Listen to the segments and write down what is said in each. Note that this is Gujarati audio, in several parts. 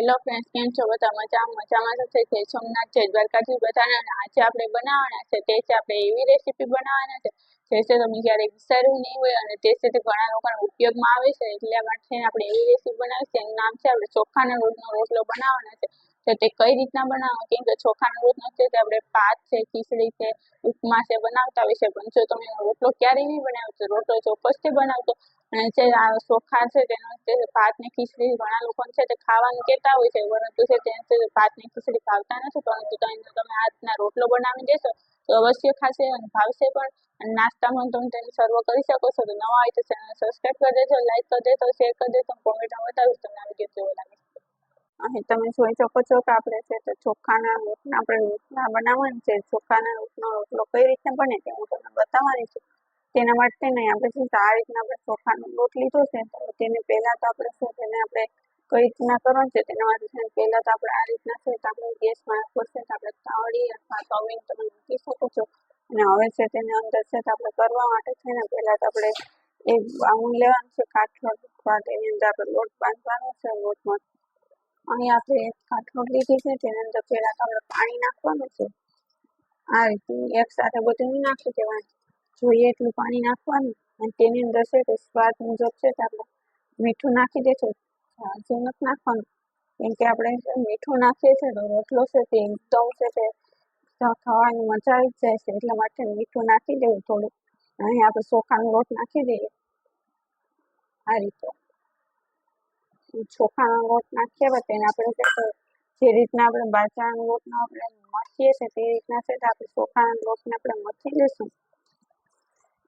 હેલો ફ્રેન્ડ્સ, કેમ છો બધા? મજામાં તો થઈ સોમનાથ જય દ્વારકાથી બધાને. આજે આપણે બનાવવાના છે તે છે આપણે એવી રેસીપી બનાવવાના છે જે છે તમે ક્યારેય વિચાર્યું નહીં હોય અને તે છે તે ઘણા લોકોને ઉપયોગમાં આવે છે. એટલા માટે આપણે એવી રેસીપી બનાવી છે, એનું નામ છે આપણે ચોખાના લોટનો રોટલો બનાવવાના છે. તો તે કઈ રીતના બનાવવાનો, કેમ કે ચોખાનો રોટલો છે તે આપણે ભાત છે, ખીચડી છે, ઉપમા છે બનાવતા હોય છે. પણ જો તમે રોટલો ક્યારેય નહીં બનાવ્યો તો રોટલો ચોક્કસથી બનાવતો. અને જે આ ચોખા છે તેનો ભાત ને ખીચડી ઘણા લોકો છે તે ખાવાનું કહેતા હોય છે, પરંતુ છે તે ભાત ને ખીચડી ભાવતા નથી. પરંતુ તમે આ રીતના રોટલો બનાવી દેશો તો અવશ્ય ખાશે અને ભાવશે પણ. અને નાસ્તામાં તમે તેને સર્વ કરી શકો છો. તો નવા હોય તો ચેનલ સબસ્ક્રાઈબ કરી દેજો, લાઈક કરી દેજો, શેર કરી દેજો, કોમેન્ટમાં બતાવીશ તમને આ વિડીયો કેવો લાગે. અહીં તમે જોઈ શકો છો કે આપણે છે તો ચોખાના રોટલા બનાવવાનું છે. ચોખાના રોટલો કઈ રીતે બને તે હું તમને બતાવવાની છું. તેના માટે નહીં, આપણે છે આ રીતના આપણે ચોખાનો લોટ લીધો છે તો તેને પહેલા તો આપણે છે તેને આપણે કઈ રીતના કરવાનું છે તેના માટે છે પહેલા તો આપણે આ રીતના છે તો આપણે ગેસમાં પડશે તો આપણે તાવડી અથવા તવીને તમે મૂકી શકો છો. અને હવે છે તેની અંદર છે તો આપણે કરવા માટે છે ને પહેલા તો આપણે એક બાઉલ લેવાનું છે, કાઠલોટ, તેની અંદર આપણે લોટ બાંધવાનો છે. લોટમાં અહીં આપણે કાઠલોટ લીધી છે તેની અંદર પહેલા તો આપણે પાણી નાખવાનું છે. આ રીતે એક સાથે બધું નહીં નાખી દેવાનું, જોઈએ એટલું પાણી નાખવાનું. અને તેની અંદર છે તે સ્વાદ મુજબ છે તો આપણે મીઠું નાખી દેશું. હજુ નથી નાખવાનું, કેમ કે આપણે મીઠું નાખીએ છીએ તો રોટલો છે તે એકદમ છે તે ખાવાની મજા આવી જાય છે. એટલા માટે મીઠું નાખી દેવું થોડું. અહીં આપણે ચોખાનો લોટ નાખી દઈએ આ રીતે. ચોખાનો લોટ નાખ્યા બાદ તેને આપણે જે રીતના આપણે બાજરાના લોટનો આપણે મથીએ છીએ તે રીતના છે તો આપણે ચોખાના લોટને આપણે મથી લઈશું.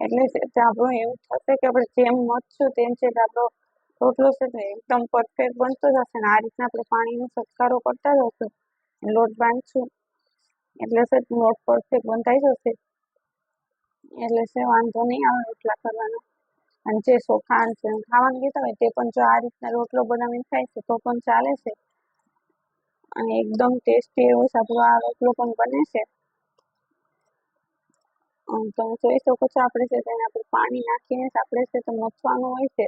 એટલે છે આપણો એવું થશે કે આપણે જેમ મથશું તેમ છે તો આપણો રોટલો છે તો એકદમ પરફેક્ટ બનતો જશે. ને આ રીતના આપણે પાણીનો છંટકારો કરતા જશું, લોટ બાંધશું એટલે છે લોટ પરફેક્ટ બંધાઈ જશે. એટલે છે વાંધો નહીં આવે રોટલા કરવાનો. અને જે ચોખા ખાવાનું કહેતા હોય તે પણ જો આ રીતના રોટલો બનાવીને ખાય છે તો પણ ચાલે છે. અને એકદમ ટેસ્ટી એવો આપણો આ રોટલો પણ બને છે. તમે જોઈ શકો છો આપણે છે તેને આપણે પાણી નાખીને આપણે છે તો મથવાનું હોય છે.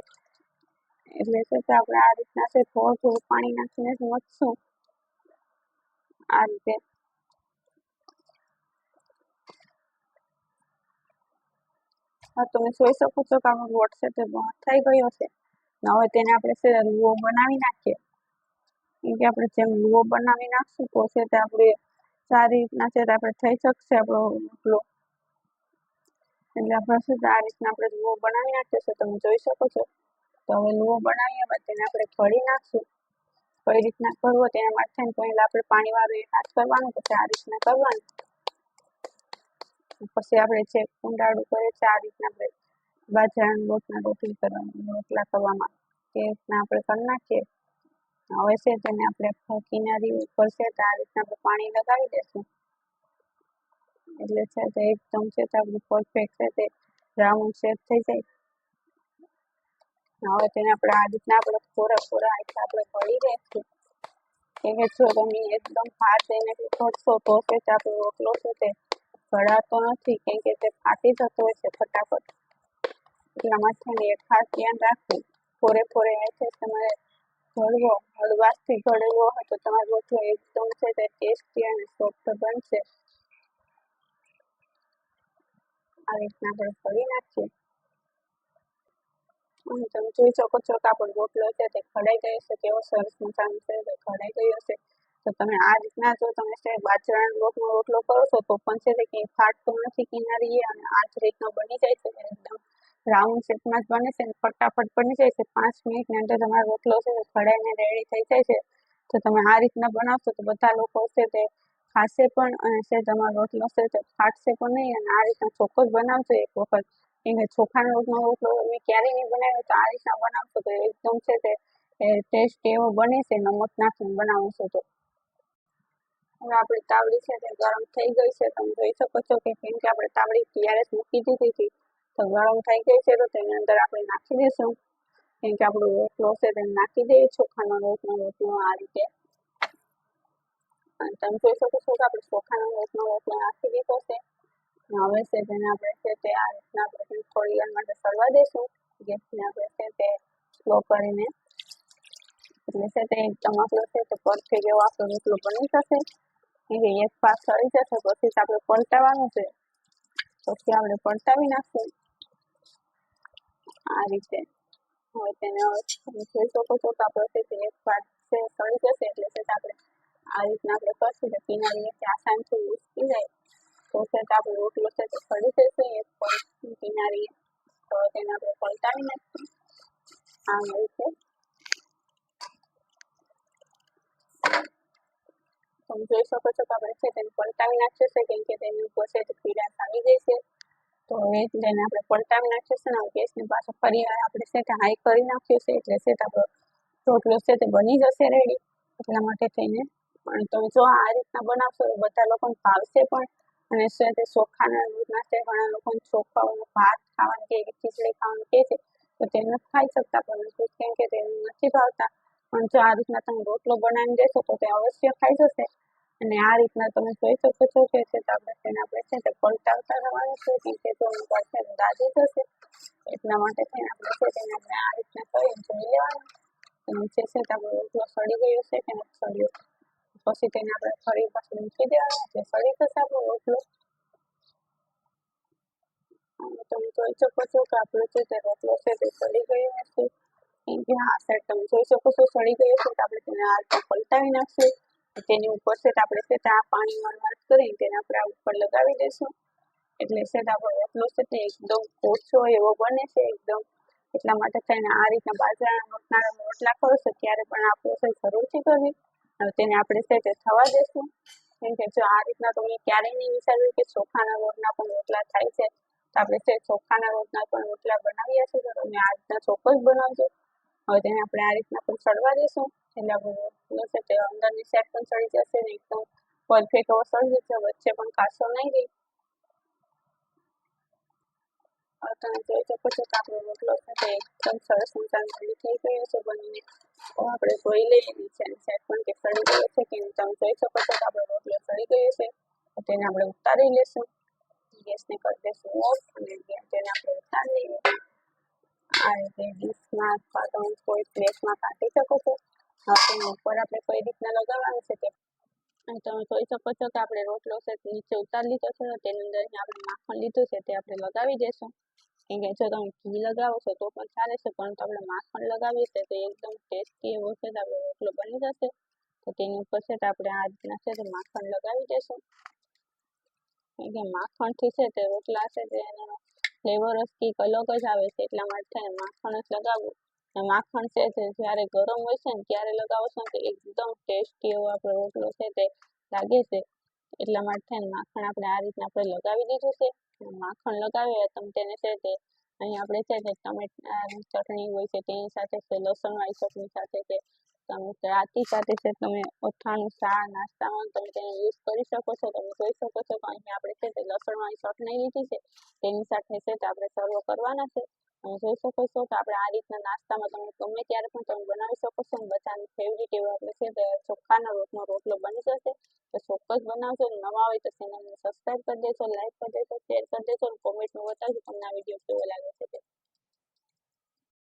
એટલે છે તો આપણે આ રીતના છે થોડું પાણી નાખીને મથશું આ રીતે. હા, તમે જોઈ શકો છો કે આપણો લોટ છે તે થઈ ગયો છે. હવે તેને આપણે છે લુઓ બનાવી નાખીએ. કેમ કે આપણે જેમ લુઓ બનાવી નાખશું તો છે તે આપણે સારી રીતના છે આપણે થઈ શકશે આપણો રોટલો. એટલે આપણે છે આ રીતના આપણે લુઓ બનાવી નાખીએ છીએ, તમે જોઈ શકો છો. તો હવે લુઓ બનાવ્યા બાદ તેને આપણે ઘડી નાખશું. કઈ રીતના કરવો તેના માટે પહેલા આપણે પાણીવાળું એક હાથ કરવાનું, પછી આ રીતના કરવાનું. પછી આપણે જે કુંડાળું કરે છે આ રીતના આપણે બાજરાના લોટના રોટલા કરવામાં તે રીતના આપણે કરી નાખીએ. હવે છે તેને આપણે કિનારી ઉપર છે તો આ રીતના આપણે પાણી લગાવી દઈશું. એટલે છે તે એકદમ છે તો આપણું પરફેક્ટ છે તે રાઉન્ડ શેપ થઈ જાય. હવે તેને આપણે આ રીતના આપણે થોડા આપણે ભરી દઈશું. કેમ કે જો તમે એકદમ હાથ એને ભરશો તો છે તે આપણો રોટલો છે તે ભરાતો નથી, કેમ કે તે ફાટી જતો હોય છે ફટાફટ. એટલા માટે એક ખાસ ધ્યાન રાખવું. ફોરે છે તમારે ઘડવો, હળવાશથી ઘડવો હોય તો તમારો રોટલો એકદમ છે તે ટેસ્ટી અને સોફ્ટ બનશે. આ રીતના આપણે ભરી નાખીએ. તમે જોઈ શકો છો કે આપણો રોટલો છે તે ખડાઈ ગયો છે, કેવો સરસ મજાનો છે તે ખડાઈ ગયો છે. તો તમે આ રીતના જો તમે છે બાજરાના લોટનો રોટલો કરો છો તો પણ છે તે કંઈ ફાટતો નથી કિનારીએ, અને આ જ રીતનો બની જાય છે એકદમ રાઉન્ડ શેપમાં જ બને છે અને ફટાફટ બની જાય છે. 5 મિનિટની અંદર તમારો રોટલો છે તે ખડાઈને રેડી થઈ જાય છે. તો તમે આ રીતના બનાવશો તો બધા લોકો છે તે ખાશે પણ, અને છે તમારો રોટલો છે તે ફાટશે પણ નહીં. અને આ રીતના ચોક્કસ બનાવજો એક વખત. કેમ કે ચોખાના લોટનો રોટલો તમે ક્યારેય નહીં બનાવ્યો તો આ રીતના બનાવશો તો એકદમ છે તે ટેસ્ટ એવો બને છે નમક નાખીને બનાવશો તો. હવે આપણી તાવડી છે તે ગરમ થઈ ગઈ છે, તમે જોઈ શકો છો કે કેમ કે આપણે તાવડી ત્યારે જ મૂકી દીધી હતી તો ગરમ થઈ ગઈ છે. તો તેની અંદર આપણે નાખી દઈશું. કેમ કે આપણો રોટલો છે તેને નાખી દઈએ ચોખાનો રોટલો આ રીતે. અને તમે જોઈ શકો છો કે આપણે ચોખાનો રોટલો નાખી દીધો છે. હવે છે તેને આપણે છે તે આ રીતના આપણે થોડી વાર માટે સળવા દઈશું. ગેસને આપણે છે તે સ્લો કરીને. એટલે છે તે એકદમ આપણો છે તે પરફેક્ટ એવો આપણો રોટલો બની જશે. એટલે એક પાક સળી જશે પછી આપણે પલટાવવાનું છે. પછી આપણે પલટાવી નાખશું આ રીતે. હવે તેને તમે જોઈ શકો છો કે આપણો છે તે એક પાક છે સળી જશે એટલે છે આપણે આ રીતના આપણે કરશું તો કિનારીએથી આસાનથી ઉચકી જાય તો છે આપણો રોટલો છે તે સળી જશે એક કિનારીએ. તો તેને આપણે પલટાવી નાખીશું આ રીતે. તમે જોઈ શકો છો કે આપણે છે તેને પલટાવી નાખ્યું છે કેમ કે તેની ઉપર છે તે પીળાશ આવી ગઈ છે. તો હવે તેને આપણે પલટાવી નાખ્યું છે ને ગેસની પાછો ફરી આપણે છે તે હાઈ કરી નાખ્યું છે એટલે છે તે આપણો રોટલો છે તે બની જશે રેડી. એટલા માટે થઈને પણ તમે જો આ રીતના બનાવશો તો બધા લોકોને ભાવશે પણ અને છે તે ચોખાના રોટલા છે ઘણા લોકોને ચોખાનો ભાત ખાવાનું કે ખીચડી ખાવાનું કે છે તો તે નથી ખાઈ શકતા પરંતુ કેમ કે તેને નથી ભાવતા. પણ જો આ રીતના તમે રોટલો બનાવીને દેશો તો તે અવશ્ય ખાઈ જશે. અને આ રીતના તમે જોઈ શકો છો કે આપણે તેને છે તે પલટાવતા રહેવાનું છે કેમ કે જો પાછળ દાજી જશે એટલા માટે થઈને આપણે છે તેને આપણે આ રીતના કરી જોઈ લેવાનું. નીચે છે તે આપણો રોટલો સળી ગયો છે કે નથી સળ્યો પછી તેને આપણે ફરી પાછું મૂકી દેવાનું એટલે સળી જશે આપણો રોટલો. તમે જોઈ શકો છો કે આપણો છે તે રોટલો છે તે સળી ગયો હશે. કેમ કે આ સાઈડ તમે જોઈ શકો છો સળી ગયો છે તો આપણે તેને આ રીતે પલટાવી નાખશું. તેની ઉપર છે આપણે છે તે આ પાણીમાં વાત કરી તેને આપણે આ ઉપર લગાવી દઈશું એટલે છે આપણો રોટલો છે તે એકદમ ઓછો એવો બને છે એકદમ. એટલા માટે થઈને આ રીતના બાજરાના રોટલા કરો છો ત્યારે પણ આ પ્રોસેસ જરૂરથી કરવી. હવે તેને આપણે છે તે થવા દેશું કેમ કે જો આ રીતના તમે ક્યારેય નહીં વિચાર્યું કે ચોખાના રોટના પણ રોટલા થાય છે તો આપણે છે ચોખાના રોટના પણ રોટલા બનાવીએ છીએ તો તમે આ રીતના ચોક્કસ બનાવજો. હવે તેને આપણે આ રીતના પણ સળવા દેશું એટલે આપણો રોટલો છે તે અંદરની સાઈડ પણ સળી જશે ને એકદમ પરફેક્ટ એવો સળી જશે વચ્ચે પણ કાચો નહીં રહે. તમે જોઈ શકો છો કે આપણો રોટલો છે તે એકદમ સરસ મજાનો રેડી થઈ ગયો છે બનીને. તો આપણે જોઈ લઈએ નીચેની સાઈડ પણ કે સળી ગયો છે કે તમે જોઈ શકો છો કે આપણો રોટલો સળી ગયો છે તો તેને આપણે ઉતારી લેશું. ગેસને કરી દઈશું ઓફ અને તેને આપણે ઉતારી લઈએ. આ રીતે ડીશમાં અથવા તમે કોઈ પ્લેટમાં કાઢી શકો છો. તેની ઉપર આપણે કઈ રીતના લગાવવાનું છે તે અને તમે જોઈ શકો છો કે આપણે રોટલો છે નીચે ઉતારી લીધો છે તો તેની અંદર આપણે માખણ લીધું છે તે આપણે લગાવી દઈશું. કેમ કે જો તમે ઘી લગાવો છો તો પણ ચાલે છે પરંતુ આપણે માખણ લગાવીએ છીએ તો એકદમ ટેસ્ટી એવો છે આપણો રોટલો બની જશે. તો તેની ઉપર છે આપણે આ રીતના છે તે માખણ લગાવી દઈશું. કેમ કે માખણથી છે તે રોટલા છે તે એનો ફ્લેવર જ કંઈક અલગ જ આવે છે એટલા માટે માખણ જ લગાવવું. માખણ છે તે જ્યારે ગરમ હોય છે ને ત્યારે લગાવો છો ને તો એકદમ ટેસ્ટી એવો આપણો રોટલો છે તે લાગે છે. એટલા માટે માખણ આપણે આ રીતના આપણે લગાવી દીધું છે. માખણ લગાવીએ તમે તેને છે તે અહીં આપણે છે તે ટમેટાની ચટણી હોય છે તેની સાથે છે લસણવાળી ચટણી સાથે છે તમે રાતી સાથે છે તમે અથાણું ચા નાસ્તામાં તમે તેને યુઝ કરી શકો છો. તમે જોઈ શકો છો કે અહીં આપણે છે તે લસણવાળી ચટણી લીધી છે તેની સાથે છે તે આપણે સર્વ કરવાના છે. તમે જોઈ શકો છો કે આપણે આ રીતના નાસ્તામાં તમે ગમે ત્યારે પણ તમે બનાવી શકો છો અને બધાની ફેવરિટ એવો આપણે છે તે ચોખાના રોટલો બની જશે. તો ચોક્કસ બનાવજો. નવા હોય તો ચેનલને સબસ્ક્રાઈબ કરી દેજો, લાઈક કરી દેજો, શેર કરી દેજો અને કોમેન્ટમાં બતાવજો તમને આ વિડીયો કેવો લાગે છે તે.